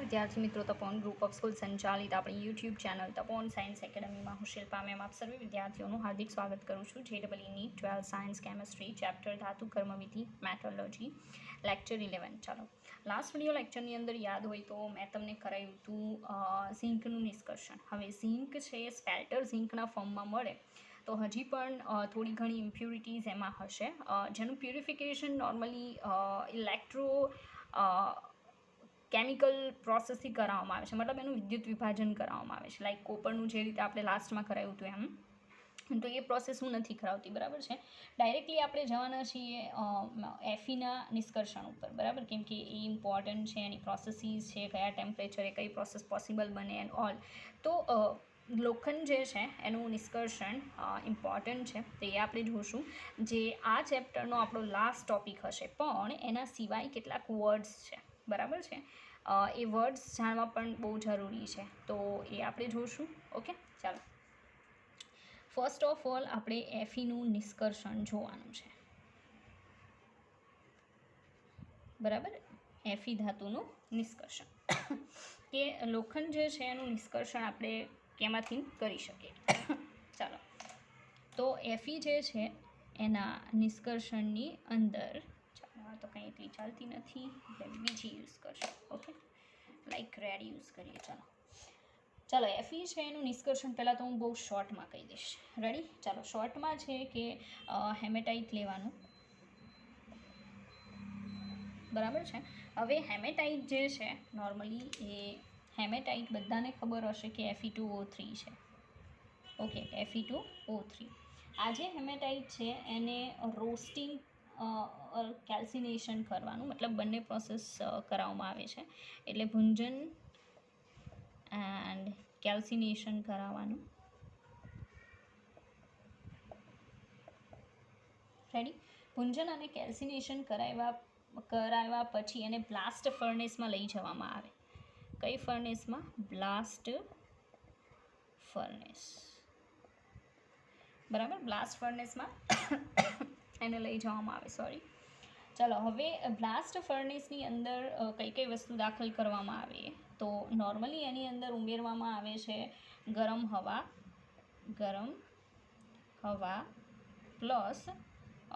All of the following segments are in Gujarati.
વિદ્યાર્થી મિત્રો તપોન ગ્રુપ ઓફ સ્કૂલ સંચાલિત આપણી યુટ્યુબ ચેનલ તપોન સાયન્સ એકેડમીમાં હું શિલ્પા મેમ આપ સર્વે વિદ્યાર્થીઓનું હાર્દિક સ્વાગત કરું છું. JEE 12 સાયન્સ કેમેસ્ટ્રી ચેપ્ટર ધાતુ કર્મવિધિ મેટ્રોલોજી લેક્ચર 11. ચાલો લાસ્ટ વિડીયો લેક્ચરની અંદર યાદ હોય તો મેં તમને કરાવ્યું હતું ઝીંકનું નિષ્કર્ષણ. હવે ઝીંક છે સ્પેલ્ટર ઝીંકના ફોર્મમાં મળે તો હજી પણ થોડી ઘણી ઇમ્પ્યુરિટીઝ એમાં હશે, જેનું પ્યુરિફિકેશન નોર્મલી ઇલેક્ટ્રો કેમિકલ પ્રોસેસથી કરાવવામાં આવે છે, મતલબ એનું વિદ્યુત વિભાજન કરાવવામાં આવે છે. લાઈક કોપરનું જે રીતે આપણે લાસ્ટમાં કરાવ્યું હતું એમ, તો એ પ્રોસેસ હું નથી કરાવતી, બરાબર છે. ડાયરેક્ટલી આપણે જવાના છીએ એફીના નિષ્કર્ષણ ઉપર, બરાબર, કેમ કે એ ઇમ્પોર્ટન્ટ છે, એની પ્રોસેસીસ છે, કયા ટેમ્પરેચરે કઈ પ્રોસેસ પોસિબલ બને એન્ડ ઓલ. તો લોખંડ જે છે એનું નિષ્કર્ષણ ઇમ્પોર્ટન્ટ છે, તો એ આપણે જોશું. જે આ ચેપ્ટરનો આપણો લાસ્ટ ટોપિક હશે, પણ એના સિવાય કેટલાક વર્ડ્સ છે, બરાબર છે. એ વર્ડ્સ જાણવા પણ બહુ જરૂરી છે, તો એ આપણે જોશું. ઓકે, ચાલો. ફર્સ્ટ ઓફ ઓલ આપણે એફીનું નિષ્કર્ષણ જોવાનું છે, બરાબર. એફી ધાતુનું નિષ્કર્ષણ કે લોખંડ જે છે એનું નિષ્કર્ષણ આપણે કેમાંથી કરી શકીએ. ચાલો, તો એફી જે છે એના નિષ્કર્ષણની અંદર, ચાલો તો કંઈ એટલી ચાલતી નથી એટલે બીજી યુઝ કરશું. ઓકે, લાઈક રેડ યુઝ કરીએ. ચાલો એફી છે એનું નિષ્કર્ષણ પહેલાં તો હું બહુ શોર્ટમાં કહી દઈશ. રેડી? ચાલો, શોર્ટમાં છે કે હેમેટાઇટ લેવાનું, બરાબર છે. હવે હેમેટાઇટ જે છે નોર્મલી એ હેમેટાઇટ બધાને ખબર હશે કે Fe2O3 છે. Okay, Fe2O3. આ જે હેમેટાઇટ છે એને રોસ્ટિંગ કેલ્સિનેશન કરવાનું, મતલબ બંને પ્રોસેસ કરાવવામાં આવે છે, એટલે ભુંજન એન્ડ કેલ્સિનેશન કરાવવાનું. રેડી? ભુંજન અને કેલ્સિનેશન કરાવ્યા પછી એને બ્લાસ્ટ ફર્નેસમાં લઈ જવામાં આવે. કઈ ફર્નેસમાં? બ્લાસ્ટ ફર્નેસ, બરાબર. બ્લાસ્ટ ફર્નેસમાં એને લઈ જવામાં આવે. સોરી. ચાલો, હવે બ્લાસ્ટ ફર્નેસની અંદર કઈ કઈ વસ્તુ દાખલ કરવામાં આવે તો નોર્મલી એની અંદર ઉમેરવામાં આવે છે ગરમ હવા પ્લસ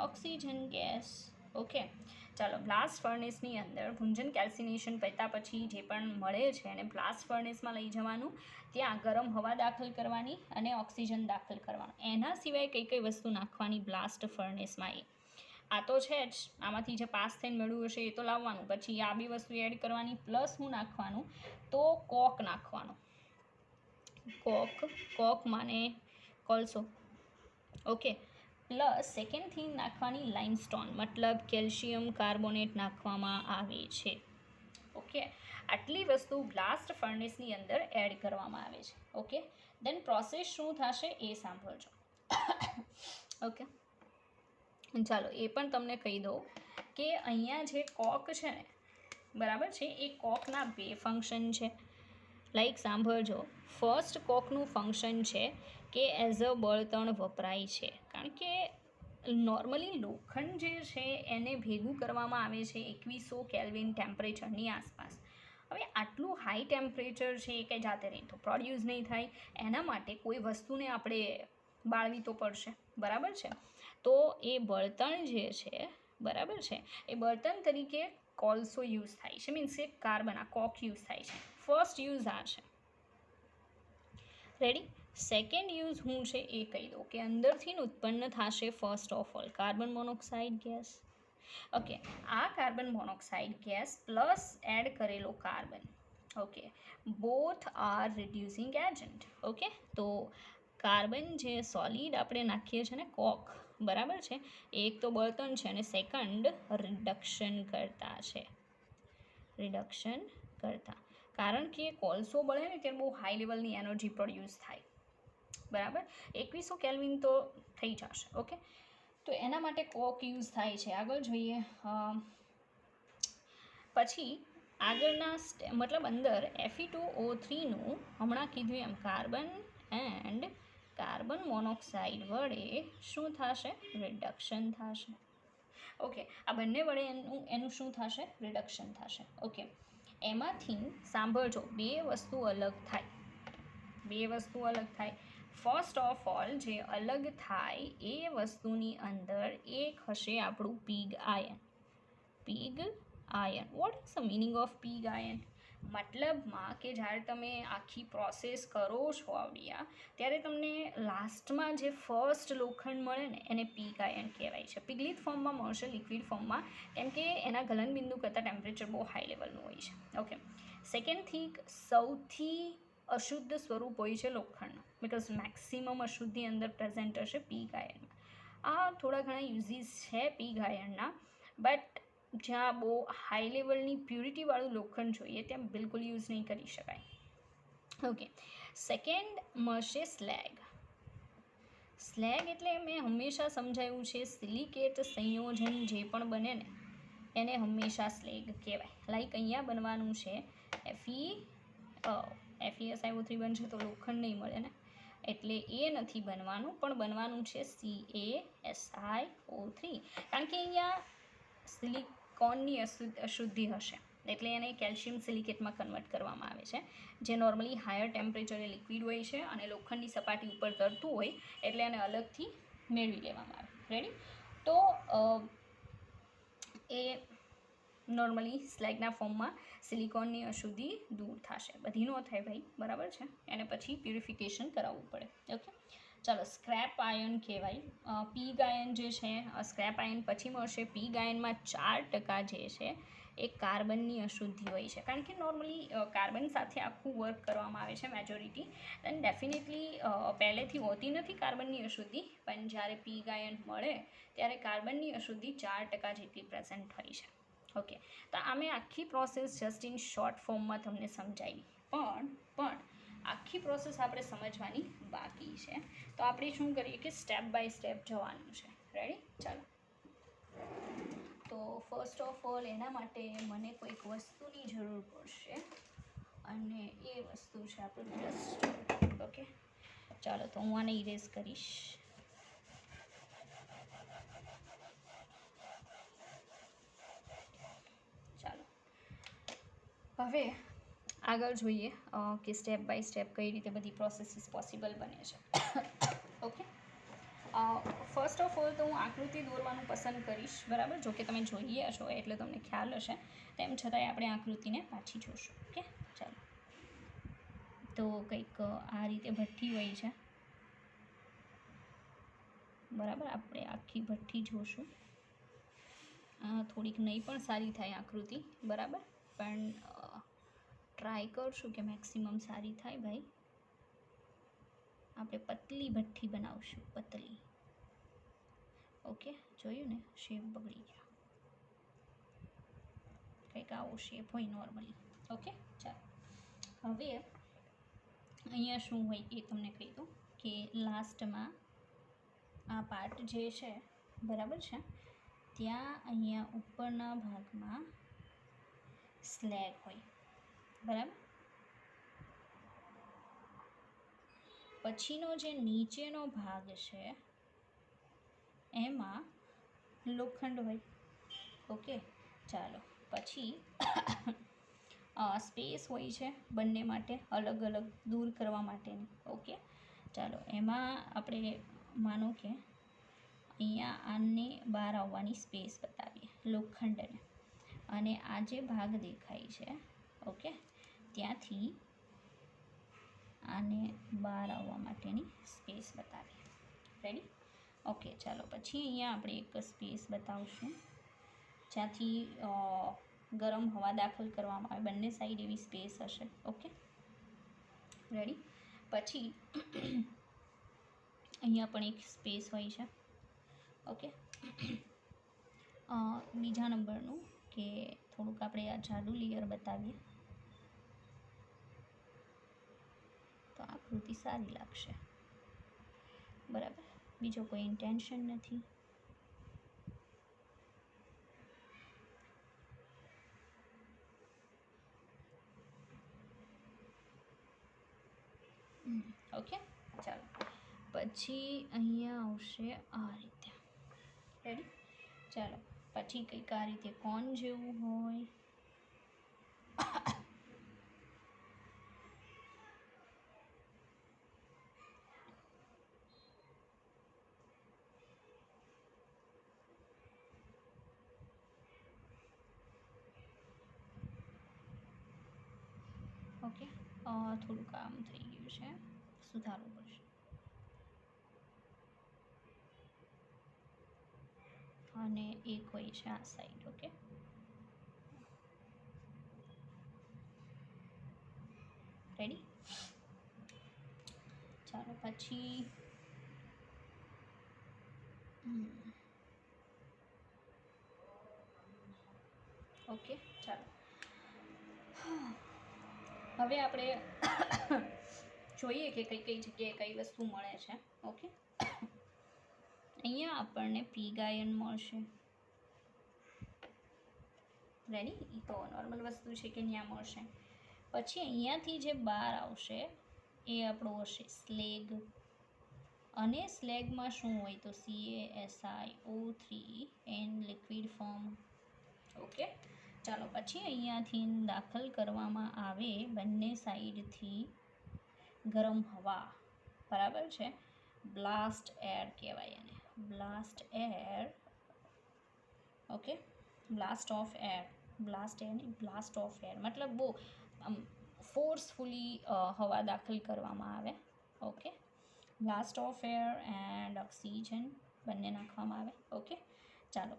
ઓક્સિજન ગેસ. ઓકે, ચાલો. બ્લાસ્ટ ફર્નેસની અંદર ભુંજન કેલ્સિનેશન પત્યા પછી જે પણ મળે છે એને બ્લાસ્ટ ફર્નેસમાં લઈ જવાનું, ત્યાં ગરમ હવા દાખલ કરવાની અને ઓક્સિજન દાખલ કરવાનું. એના સિવાય કઈ કઈ વસ્તુ નાખવાની બ્લાસ્ટ ફર્નેસમાં એ આ તો છે જ, આમાંથી જે પાસ થઈને મેળવ્યું હશે એ તો લાવવાનું, પછી આ બી વસ્તુ એડ કરવાની, પ્લસ હું નાખવાનું તો કોક નાખવાનું. કોક માને કોલસો. ઓકે, પ્લસ સેકન્ડ થિંગ નાખવાની લાઇમસ્ટોન, મતલબ કેલ્શિયમ કાર્બોનેટ નાખવામાં આવે છે. ઓકે, આટલી વસ્તુ બ્લાસ્ટ ફર્નેસની અંદર એડ કરવામાં આવે છે. ઓકે, દેન પ્રોસેસ શું થશે એ સાંભળજો. ઓકે, ચાલો એ પણ તમને કહી દઉં કે અહીંયા જે કોક છે ને, બરાબર છે, એ કોકના બે ફંક્શન છે. લાઈક સાંભળજો. ફર્સ્ટ કોકનું ફંક્શન છે કે એઝ અ બળતણ વપરાય છે, કારણ કે નોર્મલી લોખંડ જે છે એને ભેગું કરવામાં આવે છે 2100 કેલ્વિન ટેમ્પરેચરની આસપાસ. હવે આટલું હાઈ ટેમ્પરેચર છે કે જાતે રહી તો પ્રોડ્યુસ નહીં થાય, એના માટે કોઈ વસ્તુને આપણે બાળવી તો પડશે, બરાબર છે. તો એ બળતણ જે છે, બરાબર છે, એ બળતણ તરીકે કોલસો યુઝ થાય છે, મીન્સ કે કાર્બન, આ કોક યુઝ થાય છે. ફર્સ્ટ યુઝ આ છે. રેડી? સેકન્ડ યુઝ હું છે એ કહી દઉં કે અંદરથી ઉત્પન્ન થશે first of all carbon monoxide gas. Okay, આ carbon monoxide gas plus add કરેલો carbon. Okay, both are reducing agent. Okay, તો કાર્બન જે સોલિડ આપણે નાખીએ છીએ ને કોક, બરાબર છે, એક તો બળતણ છે અને સેકન્ડ રિડક્શન કરતા, કારણ કે કોલસો બળે ને ત્યારે બહુ હાઈ લેવલની એનર્જી પ્રોડ્યુસ થાય, બરાબર. 2100 કેલ્વિન તો થઈ જશે. ઓકે, તો એના માટે કોક યુઝ થાય છે. આગળ જોઈએ. પછી આગળના મતલબ અંદર Fe2O3નું હમણાં કીધું એમ કાર્બન એન્ડ કાર્બન મોનોક્સાઇડ વડે શું થશે? રિડક્શન થશે. ઓકે, આ બંને વડે એનું શું થશે? રિડક્શન થશે. ઓકે, એમાંથી સાંભળજો, બે વસ્તુ અલગ થાય. ફર્સ્ટ ઓફ ઓલ જે અલગ થાય એ વસ્તુની અંદર એક હશે આપણું pig iron. What is the meaning of pig iron? મતલબમાં કે જ્યારે તમે આખી પ્રોસેસ કરો છો આવડિયા, ત્યારે તમને લાસ્ટમાં જે ફર્સ્ટ લોખંડ મળે ને એને pig iron કહેવાય છે. પિગલિત ફોર્મમાં મળશે, લિક્વિડ ફોર્મમાં, કેમ કે એના ગલનબિંદુ કરતાં ટેમ્પરેચર બહુ હાઈ લેવલનું હોય છે. ઓકે, સેકન્ડ થિંગ, સૌથી અશુદ્ધ સ્વરૂપ હોય છે લોખંડનું, બિકોઝ મેક્સિમમ અશુદ્ધિ અંદર પ્રેઝન્ટ હશે pig ironમાં. આ થોડા ઘણા યુઝીસ છે pig ironના, બટ જ્યાં બહુ હાઈ લેવલની પ્યુરિટીવાળું લોખંડ જોઈએ ત્યાં બિલકુલ યુઝ નહીં કરી શકાય. ઓકે, સેકન્ડ મળશે સ્લેગ. એટલે મેં હંમેશા સમજાવ્યું છે, સિલિકેટ સંયોજન જે પણ બને ને એને હંમેશા સ્લેગ કહેવાય. લાઈક અહીંયા બનવાનું છે FeSiO3 બનશે તો લોખંડ નહીં મળે ને, એટલે એ નથી બનવાનું, પણ બનવાનું છે CaSiO3, કારણ કે અહીંયા સિલિકોનની અશુદ્ધિ હશે, એટલે એને કેલ્શિયમ સિલિકેટમાં કન્વર્ટ કરવામાં આવે છે, જે નોર્મલી હાયર ટેમ્પરેચરે લિક્વિડ હોય છે અને લોખંડની સપાટી ઉપર તરતું હોય, એટલે એને અલગથી મેળવી લેવામાં આવે. રેડી? તો એ નોર્મલી સ્લેગના ફોર્મમાં સિલિકોનની અશુદ્ધિ દૂર થશે. બધી ન થાય ભાઈ, બરાબર છે, એને પછી પ્યુરિફિકેશન કરાવવું પડે. ઓકે, ચાલો, સ્ક્રેપ આયર્ન કહેવાય. pig iron જે છે, સ્ક્રેપ આયર્ન પછી મળશે. pig ironમાં 4% જે છે એ કાર્બનની અશુદ્ધિ હોય છે, કારણ કે નોર્મલી કાર્બન સાથે આખું વર્ક કરવામાં આવે છે મેજોરિટી, દેન ડેફિનેટલી પહેલેથી હોતી નથી કાર્બનની અશુદ્ધિ, પણ જ્યારે pig iron મળે ત્યારે કાર્બનની અશુદ્ધિ 4% જેટલી પ્રેઝન્ટ હોય છે. ઓકે, તો આ મેં આખી પ્રોસેસ જસ્ટ ઇન શોર્ટ ફોર્મમાં તમને સમજાવી, પણ આખી પ્રોસેસ આપણે સમજવાની બાકી છે. તો આપણે શું કરીએ કે સ્ટેપ બાય સ્ટેપ જવાનું છે. રેડી? ચાલો. તો ફર્સ્ટ ઓફ ઓલ એના માટે મને કોઈક વસ્તુની જરૂર પડશે, અને એ વસ્તુ છે આપણું ડસ્ટર. ઓકે, ચાલો, તો હું આને ઇરેઝ કરીશ. હવે આગળ જોઈએ કે સ્ટેપ બાય સ્ટેપ કઈ રીતે બધી પ્રોસેસીસ પોસિબલ બને છે. ઓકે, ફર્સ્ટ ઓફ ઓલ તો હું આકૃતિ દોરવાનું પસંદ કરીશ, બરાબર? જો કે તમે જોઈએ છો એટલે તમને ખ્યાલ હશે, તેમ છતાંય આપણે આકૃતિને પાછી જોશું. ઓકે, ચાલો. તો કંઈક આ રીતે ભઠ્ઠી હોય છે, બરાબર? આપણે આખી ભઠ્ઠી જોશું. થોડીક નહીં પણ સારી થાય આકૃતિ, બરાબર, પણ ટ્રાય કરશું કે મેક્સિમમ સારી થાય ભાઈ. આપણે પતલી ભઠ્ઠી બનાવશું, પતલી. ઓકે, જોયું ને, શેપ બગડી ગયા, કંઈક આવો શેપ હોય નોર્મલી. ઓકે, ચાલો. હવે અહીંયા શું હોય એ તમને કહી દઉં કે લાસ્ટમાં આ પાર્ટ જે છે, બરાબર છે, ત્યાં અહીંયા ઉપરના ભાગમાં સ્લેગ હોય, બરાબર. પછીનો જે નીચેનો ભાગ છે એમાં લોખંડ હોય. ઓકે, ચાલો. પછી સ્પેસ હોય છે બંને માટે, અલગ અલગ દૂર કરવા માટેની. ઓકે, ચાલો. એમાં આપણે માનો કે અહીંયા આને બહાર આવવાની સ્પેસ બતાવીએ, લોખંડને, અને આ જે ભાગ દેખાય છે, ઓકે, ત્યાંથી આને બહાર આવવા માટેની સ્પેસ બતાવીએ. રેડી? ઓકે, ચાલો. પછી અહીંયા આપણે એક સ્પેસ બતાવશું જ્યાંથી ગરમ હવા દાખલ કરવામાં આવે, બંને સાઈડ એવી સ્પેસ હશે. Okay, ready? પછી અહીંયા પણ એક સ્પેસ હોય છે. ઓકે, બીજા નંબરનું કે થોડુંક આપણે આ જાડું લેયર બતાવીએ તો આકૃતિ સારી લાગશે, બરાબર? બીજો કોઈ ઇન્ટેન્શન નથી. ઓકે, ચાલો. પછી અહીંયા આવશે આ રીતે. રેડી? ચાલો. પછી કંઈક આ રીતે કોન જેવું હોય, ઓકે, થોડું કામ થઈ ગયું છે, સુધારવું પડશે. અને એક હોય છે આ સાઈડ. Okay, ready. ચાલો પછી ઓકે, ચાલો હવે આપણે જોઈએ કે કઈ કઈ જગ્યાએ કઈ વસ્તુ મળે છે. ઓકે, અહીંયા આપણને પીગ આયન મળશે. રેડી, એ તો નોર્મલ વસ્તુ છે કે ત્યાં મળશે. પછી અહીંયાથી જે બહાર આવશે એ આપણો હશે સ્લેગ. અને સ્લેગમાં શું હોય તો CaSiO3 N liquid form. Okay, ચાલો પછી અહીંયાથી દાખલ કરવામાં આવે બંને સાઈડથી ગરમ હવા. બરાબર છે, બ્લાસ્ટ એર કહેવાય એને, blast air. Okay, blast of air, blast air નહીં, બ્લાસ્ટ ઓફ એર મતલબ બહુ ફોર્સફુલી હવા દાખલ કરવામાં આવે. Okay, blast of air and oxygen બંને નાખવામાં આવે. ઓકે, ચાલો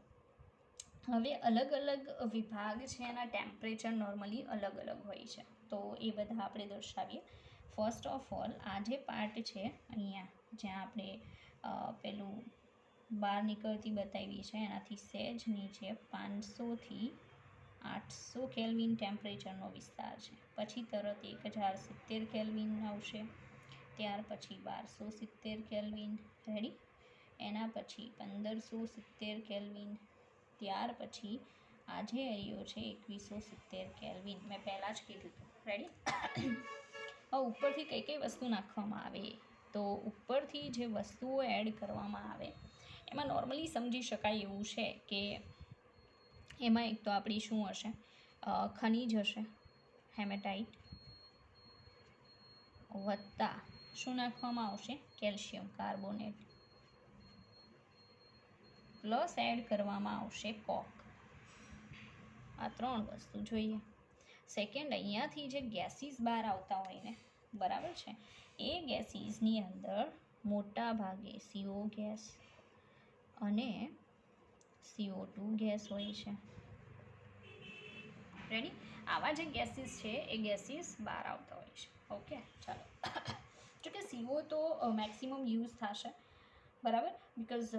હવે અલગ અલગ વિભાગ છે એના ટેમ્પરેચર નોર્મલી અલગ અલગ હોય છે, તો એ બધા આપણે દર્શાવીએ. ફર્સ્ટ ઓફ ઓલ આ જે પાર્ટ છે અહીંયા જ્યાં આપણે પેલું બહાર નીકળતી બતાવી છે એનાથી સહેજ નીચે 500થી 800 કેલ્વિન ટેમ્પરેચરનો વિસ્તાર છે. પછી તરત 1070 કેલ્વિન આવશે, ત્યાર પછી 1270 કેલ્વિન. રેડી, એના પછી 1570 કેલ્વિન, ત્યાર પછી આ જે એરિયો છે 2170 કેલ્વિન, મેં પહેલાં જ કીધું હતું. રેડી, હવે ઉપરથી કઈ કઈ વસ્તુ નાખવામાં આવે તો ઉપરથી જે વસ્તુઓ એડ કરવામાં આવે એમાં નોર્મલી સમજી શકાય એવું છે કે એમાં એક તો આપણી શું હશે, ખનીજ હશે હેમેટાઇટ, વત્તા શું નાખવામાં આવશે કેલ્શિયમ કાર્બોનેટ, પ્લસ એડ કરવામાં આવશે કોક. આ 3 વસ્તુ જોઈએ. સેકન્ડ, અહીંયાથી જે ગેસીસ બહાર આવતા હોય ને, બરાબર છે, એ ગેસીસની અંદર મોટા ભાગે CO ગેસ અને CO2 ગેસ હોય છે. રેડી, આવા જે ગેસીસ છે એ ગેસીસ બહાર આવતા હોય છે. ઓકે, ચાલો જોકે CO તો મેક્સિમમ યુઝ થશે, બરાબર, because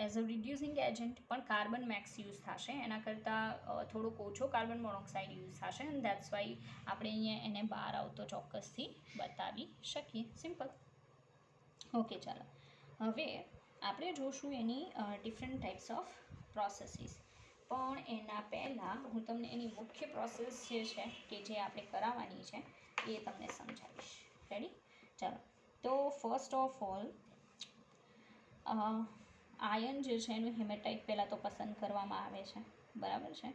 as a reducing agent, પણ કાર્બન મેક્સ યુઝ થશે, એના કરતાં થોડોક ઓછો કાર્બન મોનોક્સાઇડ યુઝ થશે, એન્ડ દેટ્સ વાય આપણે અહીંયા એને બહાર આવતો ચોક્કસથી બતાવી શકીએ. સિમ્પલ. ઓકે, ચાલો હવે આપણે જોશું એની ડિફરન્ટ ટાઈપ્સ ઓફ પ્રોસેસીસ. પણ એના પહેલાં હું તમને એની મુખ્ય પ્રોસેસ જે છે કે જે આપણે કરાવવાની છે એ તમને સમજાવીશ. રેડી, ચાલો તો ફર્સ્ટ ઓફ ઓલ આયન જે છે એનું હેમેટાઇટ પહેલાં તો પસંદ કરવામાં આવે છે. બરાબર છે,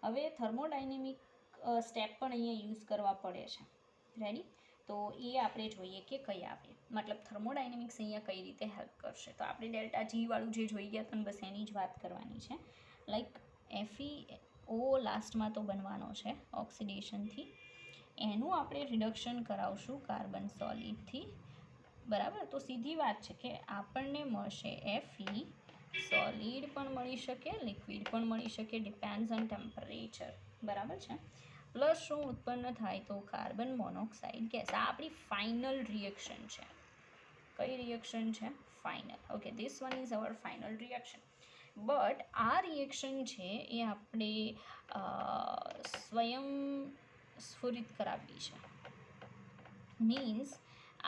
હવે થર્મોડાયનેમિક સ્ટેપ પણ અહીંયા યુઝ કરવા પડે છે. રેડી, તો એ આપણે જોઈએ કે કઈ આવે, મતલબ થર્મોડાયનેમિક્સ અહીંયા કઈ રીતે હેલ્પ કરશે. તો આપણે ડેલ્ટા જી વાળું જે જોઈ ગયા હતા બસ એની જ વાત કરવાની છે. લાઈક FeO લાસ્ટમાં તો બનવાનો છે ઓક્સિડેશનથી, એનું આપણે રિડક્શન કરાવશું કાર્બન સોલિડથી. બરાબર, તો સીધી વાત છે કે આપણને મળશે Fe, સોલિડ પણ મળી શકે, લિક્વિડ પણ મળી શકે, ડિપેન્ડ્સ ઓન ટેમ્પરેચર. બરાબર છે, પ્લસ શું ઉત્પન્ન થાય તો કાર્બન મોનોક્સાઇડ ગેસ. આ આપણી ફાઇનલ રિએક્શન છે. કઈ રિએક્શન છે? Final. Okay, this one is our final reaction. But આ રિએક્શન છે એ આપણે સ્વયં સ્ફુરિત કરાવવી છે. મીન્સ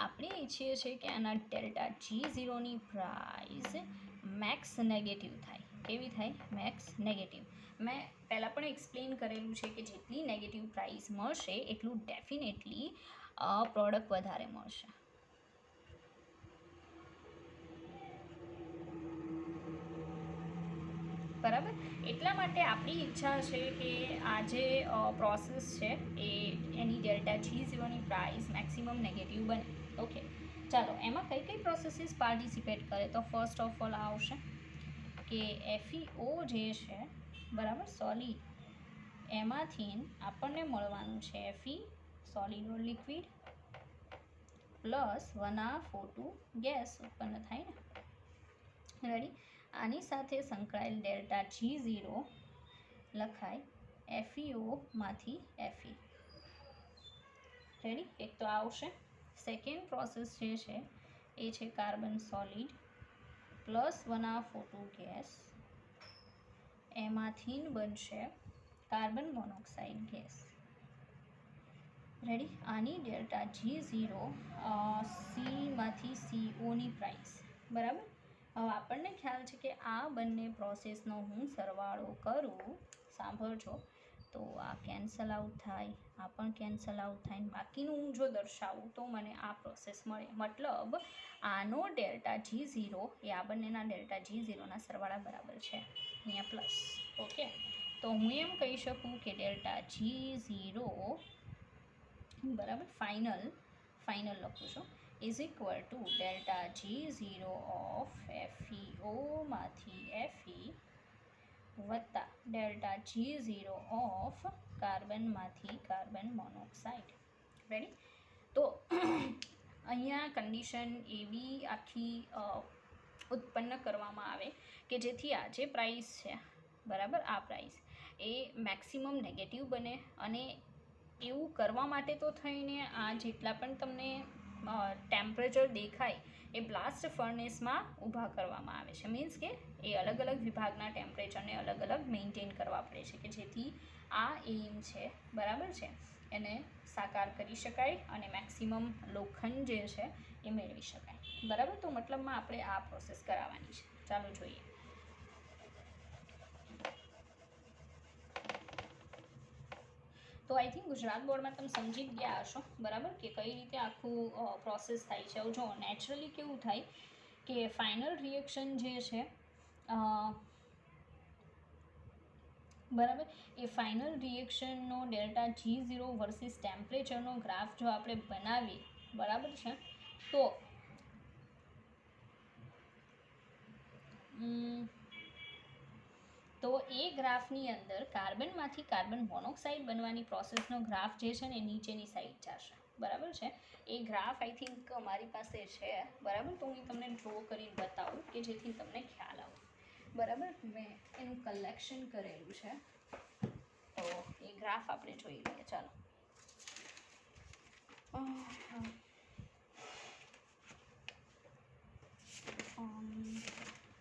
આપણે ઈચ્છીએ છીએ કે આના ડેલ્ટા G0ની પ્રાઇસ મેક્સ નેગેટિવ થાય. કેવી થાય? Max negative. મેં પહેલાં પણ એક્સપ્લેન કરેલું છે કે જેટલી નેગેટિવ પ્રાઇસ મળશે એટલું ડેફિનેટલી પ્રોડક્ટ વધારે મળશે. બરાબર, એટલા માટે આપણી ઈચ્છા છે કે આ જે પ્રોસેસ છે એ એની ડેલ્ટા G0ની પ્રાઇસ મેક્સિમમ નેગેટિવ બને. ઓકે, ચાલો એમાં કઈ કઈ પ્રોસેસીસ પાર્ટિસિપેટ કરે તો ફર્સ્ટ ઓફ ઓલ આવશે કે FeO જે છે, બરાબર, સોલિડ, એમાંથી આપણને મળવાનું છે Fe, સોલિડ ઓર લિક્વિડ પ્લસ 1/4 ગેસ ઉત્પન્ન થાય ને. રેડી. આની સાથે સંકળાયેલ ડેલ્ટા G0 લખાય FeOમાંથી Fe. રેડી. એક તો આવશે. સેકન્ડ પ્રોસેસ જે છે એ છે કાર્બન સોલિડ પ્લસ 1/4 ગેસ, એમાંથી બનશે કાર્બન મોનોક્સાઇડ ગેસ. રેડી. આની ડેલ્ટા G0 Cમાંથી COની પ્રાઇસ. બરાબર. હવે આપણને ખ્યાલ છે કે આ બંને પ્રોસેસનો હું સરવાળો કરું, સાંભળજો, તો આ કેન્સલ આઉટ થાય, આ પણ કેન્સલ આઉટ થાય, બાકીનું હું જો દર્શાવું તો મને આ પ્રોસેસ મળે. મતલબ આનો ડેલ્ટા G0 એ આ બંનેના ડેલ્ટા G0ના સરવાળા બરાબર છે. અહીંયા પ્લસ. ઓકે. તો હું એમ કહી શકું કે ડેલ્ટા G0 બરાબર ફાઇનલ લખું છું is equal to delta G0 of FeOમાંથી Fe વત્તા ડેલ્ટા G0 ઓફ કાર્બનમાંથી કાર્બન મોનોક્સાઇડ. રેડી. તો અહીંયા કન્ડિશન એવી આખી ઉત્પન્ન કરવામાં આવે કે જેથી આ જે પ્રાઇસ છે, બરાબર, આ પ્રાઇસ એ મેક્સિમમ નેગેટિવ બને. અને એવું કરવા માટે તો થઈને આ જેટલા પણ તમને ટેમ્પરેચર દેખાય એ બ્લાસ્ટ ફર્નેસમાં ઊભા કરવામાં આવે છે. મીન્સ કે એ અલગ અલગ વિભાગના ટેમ્પરેચરને અલગ અલગ મેન્ટેન કરવા પડે છે કે જેથી આ એમ છે, બરાબર છે, એને સાકાર કરી શકાય અને મેક્સિમમ લોખંડ જે છે એ મેળવી શકાય. બરાબર. તો મતલબમાં આપણે આ પ્રોસેસ કરાવવાની છે. ચાલો જોઈએ. તો આઈ થિંક ગુજરાત બોર્ડમાં તમે સમજી જ ગયા હશો, બરાબર, કે કઈ રીતે આખું પ્રોસેસ થાય છે. જો નેચરલી કેવું થાય કે ફાઇનલ રિએક્શન જે છે, બરાબર, એ ફાઇનલ રિએક્શનનો ડેલ્ટા G0 વર્સિસ ટેમ્પરેચરનો ગ્રાફ જો આપણે બનાવીએ, બરાબર છે, તો એ ગ્રાફની અંદર કાર્બનમાંથી કાર્બન મોનોક્સાઇડ બનવાની પ્રોસેસનો ગ્રાફ જે છે ને એ નીચેની સાઈડ જશે. બરાબર છે. એ ગ્રાફ આઈ થિંક મારી પાસે છે. બરાબર. તો હું તમને ડ્રો કરીને બતાવું કે જેથી તમને ખ્યાલ આવે. બરાબર. મેં એનું કલેક્શન કરેલું છે, તો એ ગ્રાફ આપણે જોઈ લઈએ. ચાલો.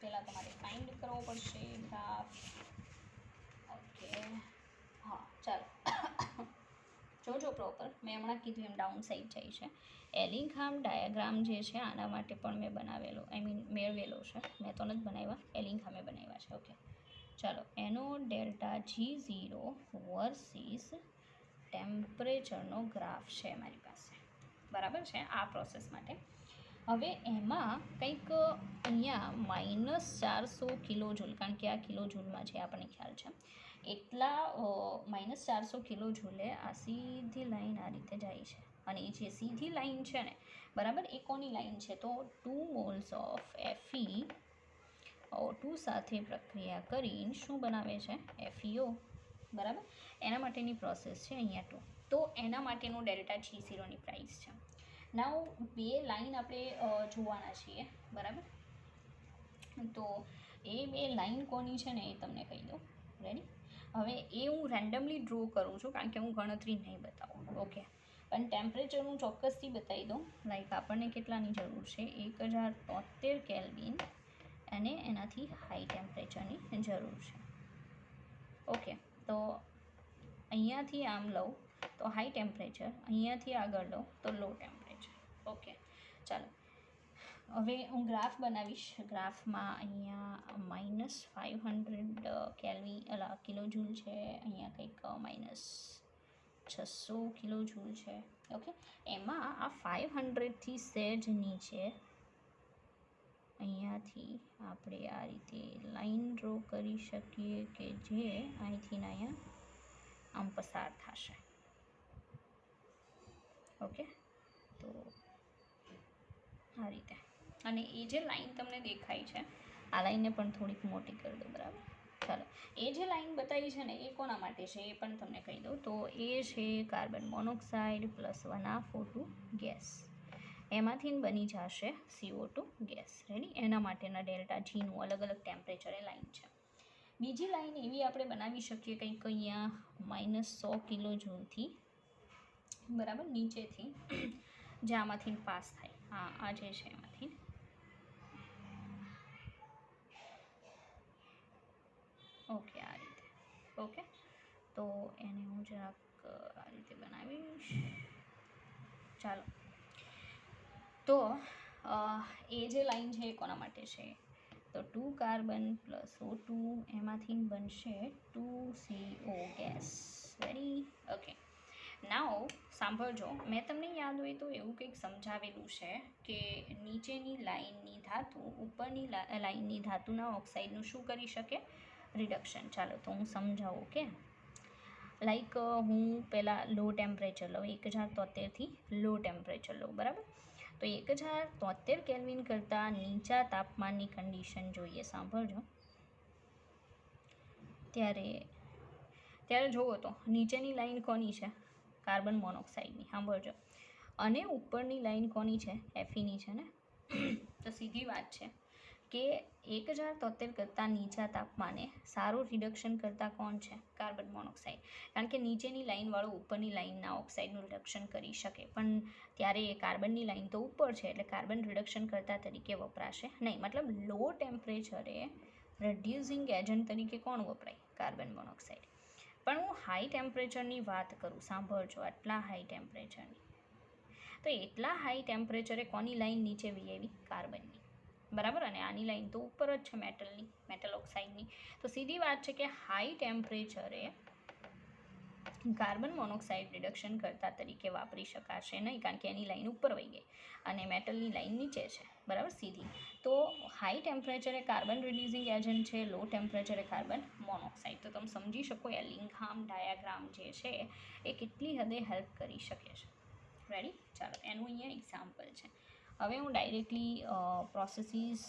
પહેલાં તમારે ફાઇન્ડ કરવો પડશે ગ્રાફ. ઓકે. હા, ચાલો. જોજો પ્રોપર. મેં હમણાં કીધું એમ ડાઉન સાઈડ જાય છે. એલિંઘામ ડાયાગ્રામ જે છે આના માટે પણ મેં બનાવેલો, મેળવેલો છે. મેં તો નથી બનાવ્યા, એલિંઘામે બનાવ્યા છે. ઓકે. ચાલો. એનો ડેલ્ટા G0 વર્સિસ ટેમ્પરેચરનો ગ્રાફ છે મારી પાસે. બરાબર છે. આ પ્રોસેસ માટે હવે એમાં કંઈક અહીંયા -400 કિલો જૂલ, કારણ કે આ કિલો જૂલમાં છે, આપણને ખ્યાલ છે, એટલા -400 કિલો જૂલે આ સીધી લાઈન આ રીતે જાય છે. અને એ જે સીધી લાઈન છે ને, બરાબર, એ કોની લાઈન છે? તો 2 મોલ્સ ઓફ Fe2 સાથે પ્રક્રિયા કરીને શું બનાવે છે? FeO. બરાબર. એના માટેની પ્રોસેસ છે અહીંયા 2. તો એના માટેનું ડેલ્ટા G0ની પ્રાઇસ છે. નાઉ બે લાઈન આપણે જોવાના છીએ, બરાબર. તો એ બે લાઈન કોની છે ને એ તમને કહી દઉં. રેડી. હવે એ હું રેન્ડમલી ડ્રો કરું છું કારણ કે હું ગણતરી નહીં બતાવું. ઓકે. પણ ટેમ્પરેચર હું ચોક્કસથી બતાવી દઉં. લાઈક આપણને કેટલાની જરૂર છે? 1073 કેલ્વિન અને એનાથી હાઈ ટેમ્પરેચરની જરૂર છે. ઓકે. તો અહીંયાથી આમ લઉં તો હાઈ ટેમ્પરેચર, અહીંયાથી આગળ લઉં તો લો ટેમ્પરેચર. ઓકે. ચાલો. હવે હું ગ્રાફ બનાવીશ. ગ્રાફમાં અહીંયા -500 કેલ્વિન કિલો જૂલ છે, અહીંયા કંઈક -600 કિલો જૂલ છે. ઓકે. એમાં આ 500થી સહેજ નીચે અહીંયાથી આપણે આ રીતે લાઈન ડ્રો કરી શકીએ કે જે અહીંથી અહીંયા આમ પસાર થશે. ઓકે. તો આ રીતે. અને એ જે લાઈન તમને દેખાય છે, આ લાઈનને પણ થોડીક મોટી કરી દો. બરાબર. ચાલો, એ જે લાઈન બતાવી છે ને એ કોના માટે છે એ પણ તમને કહી દઉં. તો એ છે કાર્બન મોનોક્સાઇડ પ્લસ 1 ગેસ, એમાંથી બની જશે CO2 ગેસ. રેડી? એના માટેના ડેલ્ટા જીનું અલગ અલગ ટેમ્પરેચરે લાઈન છે. બીજી લાઈન એવી આપણે બનાવી શકીએ કંઈક અહીંયા -100 કિલો જૂલથી, બરાબર, નીચેથી જે આમાંથી પાસ થાય. હા, આ જે છે એમાંથી. ઓકે, આ રીતે. ઓકે, તો એને હું જરાક આ રીતે બનાવીશ. ચાલો, તો એ જે લાઈન છે એ કોના માટે છે? તો 2 કાર્બન પ્લસ O2, એમાંથી બનશે 2CO ગેસ. Very okay. નાઉ સાંભળજો, મેં તમને યાદ હોય તો એવું કંઈક સમજાવેલું છે કે નીચેની લાઈનની ધાતુ ઉપરની લાઈનની ધાતુના ઓક્સાઇડનું શું કરી શકે? રિડક્શન. ચાલો, તો હું સમજાવું. કે લાઈક હું પહેલાં લો ટેમ્પરેચર લઉં, 1073થી લો ટેમ્પરેચર લઉં, બરાબર? તો 1073 કેલ્વિન કરતાં નીચા તાપમાનની કન્ડિશન જોઈએ. સાંભળજો, ત્યારે જુઓ તો નીચેની લાઈન કોની છે? કાર્બન મોનોક્સાઇડની. સાંભળજો. અને ઉપરની લાઈન કોની છે? Feની છે ને. તો સીધી વાત છે કે 1073 કરતાં નીચા તાપમાને સારું રિડક્શન કરતાં કોણ છે? Carbon monoxide. કારણ કે નીચેની લાઈનવાળું ઉપરની લાઈનના ઓક્સાઇડનું રિડક્શન કરી શકે, પણ ત્યારે એ કાર્બનની લાઈન તો ઉપર છે એટલે કાર્બન રિડક્શન કરતાં તરીકે વપરાશે નહીં. મતલબ લો ટેમ્પરેચરે રિડ્યુસિંગ એજન્ટ તરીકે કોણ વપરાય? Carbon monoxide. પણ હું હાઈ ટેમ્પરેચરની વાત કરું. સાંભળજો, આટલા હાઈ ટેમ્પરેચરની. તો એટલા હાઈ ટેમ્પરેચરે કોની લાઈન નીચે વી કાર્બનની, બરાબર? અને આની લાઈન તો ઉપર જ છે, મેટલ ઓક્સાઇડની. તો સીધી વાત છે કે હાઈ ટેમ્પરેચરે કાર્બન મોનોક્સાઇડ રિડક્શન કરતા તરીકે વાપરી શકાશે નહીં, કારણ કે એની લાઈન ઉપર વહી ગઈ અને મેટલની લાઈન નીચે છે, બરાબર, સીધી. તો હાઈ ટેમ્પરેચરે કાર્બન રિડ્યુસિંગ એજન્ટ છે, લો ટેમ્પરેચરે કાર્બન મોનોક્સાઇડ. તો તમે સમજી શકો એ લિંગહામ ડાયાગ્રામ જે છે એ કેટલી હદે હેલ્પ કરી શકે છે. રેડી? ચાલો, એનું અહીંયા એક્ઝામ્પલ છે. હવે હું ડાયરેક્ટલી પ્રોસેસીસ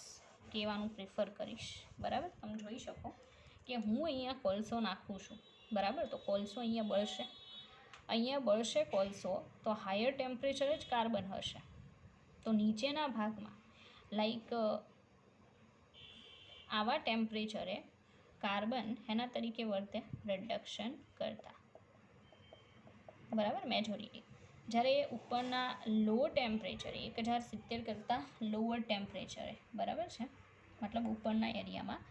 કહેવાનું પ્રિફર કરીશ, બરાબર? તમે જોઈ શકો કે હું અહીંયા કોલસો નાખું છું, બરાબર? તો કોલસો અહીંયા બળશે કોલસો, તો હાયર ટેમ્પરેચરે જ કાર્બન હશે. તો નીચેના ભાગમાં લાઈક આવા ટેમ્પરેચરે કાર્બન એના તરીકે વર્તે? રિડક્શન કરતા, બરાબર, મેજોરિટી. જ્યારે ઉપરના લો ટેમ્પરેચરે 1070 કરતાં લોઅર ટેમ્પરેચરે, બરાબર છે, મતલબ ઉપરના એરિયામાં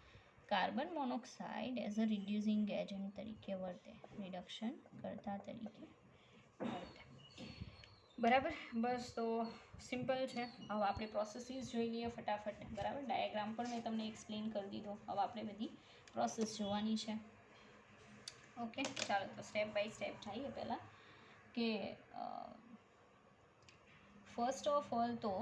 carbon monoxide as a reducing agent તરીકે વર્તે, રિડક્શન કરતા તરીકે વર્તે, બરાબર? બસ, તો સિમ્પલ છે. હવે આપણે પ્રોસેસીસ જોઈ લઈએ ફટાફટ, બરાબર? ડાયાગ્રામ પણ મેં તમને એક્સપ્લેન કરી દીધો. હવે આપણે બધી પ્રોસેસ જોવાની છે. ઓકે, ચાલો, તો સ્ટેપ બાય સ્ટેપ જઈએ. પહેલાં કે ફર્સ્ટ ઓફ ઓલ તો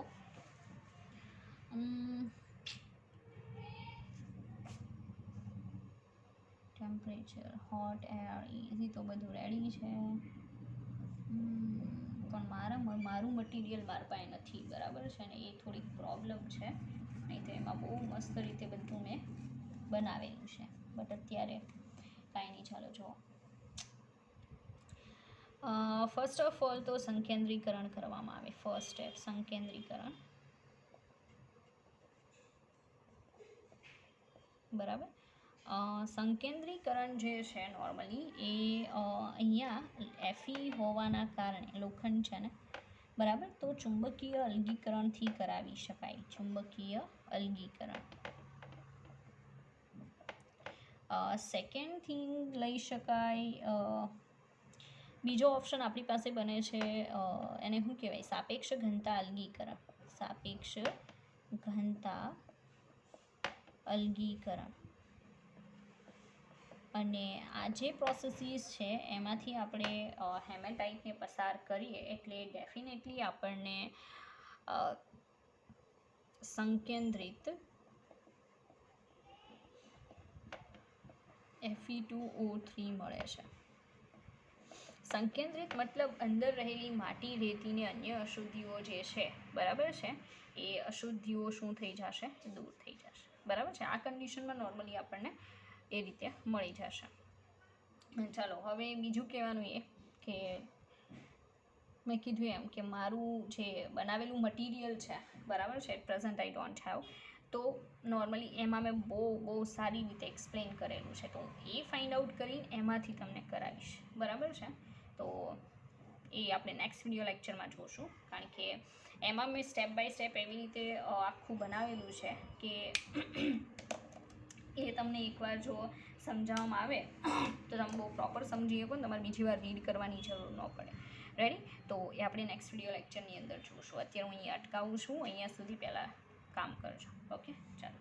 ટેમ્પરેચર, હોટ એર, ઇઝી તો બધું રેડી છે, પણ મારું મટીરિયલ મારા પાસે નથી, બરાબર છે ને, એ થોડીક પ્રોબ્લેમ છે. નહીં તો એમાં બહુ મસ્ત રીતે બધું મેં બનાવેલું છે, બટ અત્યારે કાંઈ નહીં. ચાલો, જુઓ. ફર્સ્ટ ઓફ ઓલ તો સંકેન્દ્રીકરણ કરવામાં આવે. ફર્સ્ટ સ્ટેપ સંકેન્દ્રીકરણ, બરાબર? સંકેન્દ્રીકરણ જે છે નોર્મલી એ અહીંયા Fe હોવાના કારણે લોખંડ છે ને, બરાબર, તો ચુંબકીય અલગીકરણથી કરાવી શકાય. ચુંબકીય અલગીકરણ. સેકન્ડ થિંગ લઈ શકાય, બીજો ઓપ્શન આપણી પાસે બને છે, એને શું કહેવાય? સાપેક્ષ ઘનતા અલગીકરણ. સાપેક્ષ ઘનતા અલગીકરણ. અને આ જે પ્રોસેસીસ છે એમાંથી આપણે હેમેટાઇટને પસાર કરીએ એટલે ડેફિનેટલી આપણને સંકેન્દ્રિત Fe2O3 મળે છે. સંકેન્દ્રિત મતલબ અંદર રહેલી માટી, રેતી ને અન્ય અશુદ્ધિઓ જે છે, બરાબર છે, એ અશુદ્ધિઓ શું થઈ જશે? દૂર થઈ જશે, બરાબર છે. આ કન્ડિશનમાં નોર્મલી આપણને એ રીતે મળી જશે. ચાલો હવે બીજું કહેવાનું એ કે મેં કીધું એમ કે મારું જે બનાવેલું મટીરિયલ છે બરાબર છે, at present I don't have, તો નોર્મલી એમાં મેં બહુ સારી રીતે એક્સપ્લેન કરેલું છે, તો એ ફાઇન્ડ આઉટ કરીને એમાંથી તમને કરાવીશ બરાબર છે. તો એ આપણે નેક્સ્ટ વિડીયો લેક્ચરમાં જોઈશું, કારણ કે એમાં મેં સ્ટેપ બાય સ્ટેપ એવી રીતે આખું બનાવેલું છે કે એ તમને એકવાર જો સમજાવવામાં આવે તો તમે બહુ પ્રોપર સમજી શકો ને, તમારે બીજી વાર રીડ કરવાની જરૂર ન પડે. રેડી? તો એ આપણે નેક્સ્ટ વિડીયો લેક્ચરની અંદર જોઈશું. અત્યારે હું અહીંયા અટકાવું છું, અહીંયા સુધી પહેલાં કામ કરજો. ઓકે, ચાલો.